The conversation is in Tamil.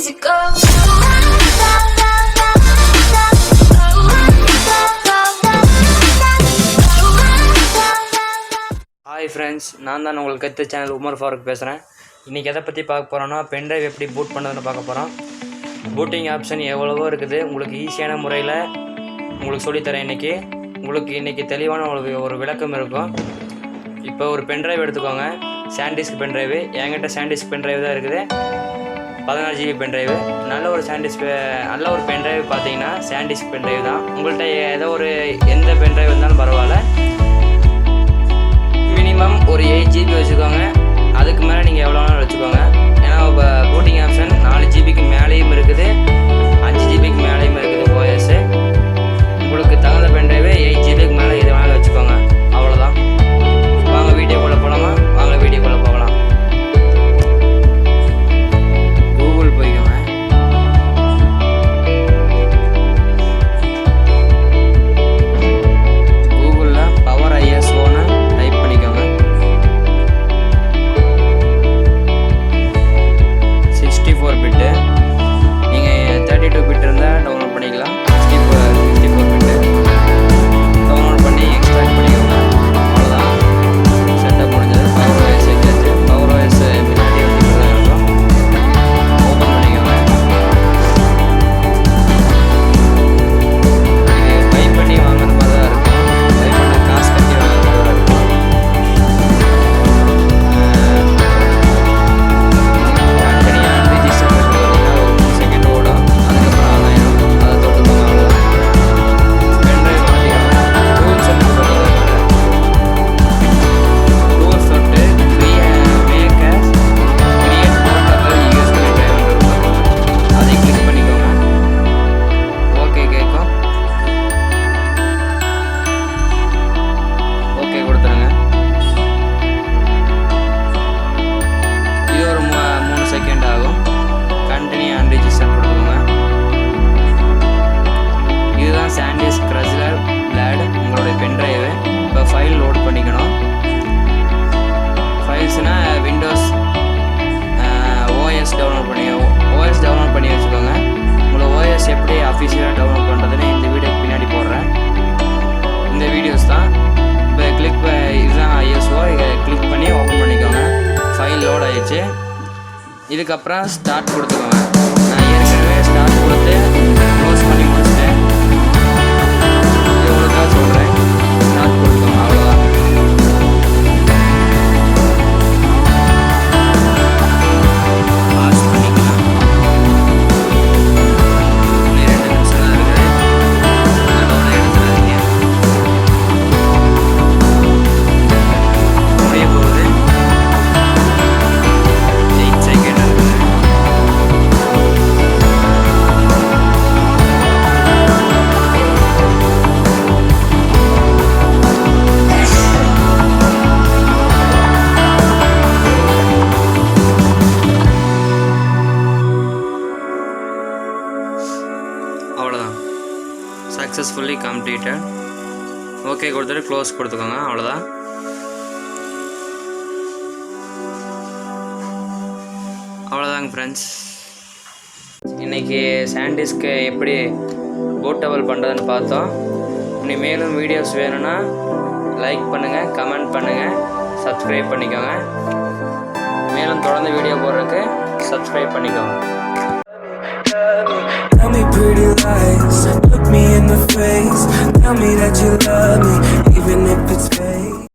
easy go. Hi friends, நான் தான் உங்களுக்கு கற்று சேனல் உமர் ஃபாரூக் பேசுகிறேன். இன்றைக்கி எதை பற்றி பார்க்க போகிறோன்னா பென்ட்ரைவ் எப்படி பூட் பண்ணுறதுன்னு பார்க்க போகிறோம். பூட்டிங் ஆப்ஷன் எவ்வளவோ இருக்குது, உங்களுக்கு ஈஸியான முறையில் உங்களுக்கு சொல்லித்தரேன். இன்றைக்கி தெளிவான ஒரு விளக்கம் இருக்கும். இப்போ ஒரு பென்ட்ரைவ் எடுத்துக்கோங்க, சாண்டிஸ்க் பென்ட்ரைவு. என்கிட்ட சாண்டிஸ்க் பென்ட்ரைவ் தான் இருக்குது, 16 GB பென்ட்ரைவு. நல்ல ஒரு பென்ட்ரைவ் பார்த்தீங்கன்னா சாண்டிஸ்க் பென்ட்ரைவ் தான். உங்கள்கிட்ட எந்த பென்ட்ரைவ் இருந்தாலும் பரவாயில்ல, மினிமம் ஒரு 8 GB வச்சுக்கோங்க. அதுக்கு மேலே நீங்கள் எவ்வளோ வேணாலும் வச்சுக்கோங்க. ஏன்னா இப்போ பூட்டிங் ஆப்ஷன் 4 GBக்கு மேலேயும் இருக்குது, 5 GBக்கு மேலேயும் இருக்குது ஓஎஸ். உங்களுக்கு தகுந்த பென்ட்ரைவு 8 GBக்கு மேலே இது வேணாலும் வச்சுக்கோங்க. அவ்வளோதான். வாங்க வீடியோக்குள்ளே போகலாமா? வாங்க வீடியோக்குள்ளே போகலாம். கூகுள் போய்க்கோங்க. கூகுளில் பவர் ஐஎஸ்ஓன்னு டைப் பண்ணிக்கோங்க. 64 பிட்டு. நீங்கள் 32 பிட் இருந்தால் டவுன்லோட் பண்ணிக்கலாம். 64 பிட்டு டவுன்லோட் பண்ணி எக்ஸ்ட்ராக்ட் பண்ணிக்கோங்க. அவ்வளோதான், செட்டப் முடிஞ்சது. பவர் ஓஎஸ் வச்சாச்சு. பவர் ஓஎஸ் பின்னாடி வந்து இருக்கும். ஓப்பன் பண்ணிக்கோங்க. இது பை பண்ணி வாங்குற மாதிரி தான் இருக்கும். பை பண்ண காசு கட்டி வாங்குற மாதிரி தான் இருக்கும். தனியாக ரிஜிஸ்டர் பார்த்தீங்கன்னா ஒரு 3 செகண்ட் ஓடும். அதுக்கப்புறம் ஆனாயிரம். அதை தொட்டுக்கோங்க. அவ்வளோதான். பென்ட்ரைவ் மாட்டிக்கோங்க. டூல்ஸ் வந்து டூல்ஸ் தொட்டு make create portable USB drive இருக்கும். அதை கிளிக் பண்ணிக்கோங்க. ஓகே கேட்கும். ஓகே கொடுத்துருங்க. இது ஒரு 3 செகண்ட் ஆகும். கண்டினியூ அண்ட் ரிஜிஸ்டர் கொடுத்துக்கோங்க. இதுதான் சாண்டிஸ்க் கிரஸ்லர் பிளாட் உங்களுடைய பென்ட்ரைவு. இப்போ ஃபைல் லோட் பண்ணிக்கணும். ஃபைல்ஸ்னால் விண்டோஸ் ஓஎஸ் டவுன்லோட் பண்ணி வச்சுக்கோங்க. உங்களை ஓஎஸ் எப்படி அஃபிஷியலாக டவுன்லோட் பண்ணுறதுன்னு இந்த வீடியோக்கு பின்னாடி போடுறேன். இந்த வீடியோஸ் தான். இப்போ இதுதான் ஐஎஸ்ஓ. இதை கிளிக் பண்ணி ஓப்பன் பண்ணிக்கோங்க. ஃபைல் லோட் ஆயிடுச்சு. இதுக்கப்புறம் ஸ்டார்ட் கொடுத்துக்கோங்க. நான் ஏற்கனவே ஸ்டார்ட் கொடுத்து க்ளோஸ் பண்ணி முடிச்சிட்டேன். இது உங்களுக்காக சொல்கிறேன். ஸ்டார்ட் கொடுத்துக்கோங்க. அவ்வளோதான். பாஸ் பண்ணிக்கலாம். இன்னும் 2 நிமிஷம் தான் இருக்குது. அதோட எடுத்துடாதீங்க. முடிய போகுது. 8 செகண்ட் இருக்குது. அவ்வளோதான். Successfully completed. ஓகே கொடுத்துட்டு க்ளோஸ் கொடுத்துக்கோங்க. அவ்வளோதான். அவ்வளோதாங்க ஃப்ரெண்ட்ஸ். இன்றைக்கி சாண்டிஸ்க்கு எப்படி போட்டபிள் பண்ணுறதுன்னு பார்த்தோம். இனி மேலும் வீடியோஸ் வேணும்னா லைக் பண்ணுங்கள், கமெண்ட் பண்ணுங்கள், சப்ஸ்கிரைப் பண்ணிக்கோங்க. மேலும் தொடர்ந்து வீடியோ போடுறதுக்கு சப்ஸ்கிரைப் பண்ணிக்கோங்க. Tell me pretty lies, look me in the face, tell me that you love me, even if it's fake.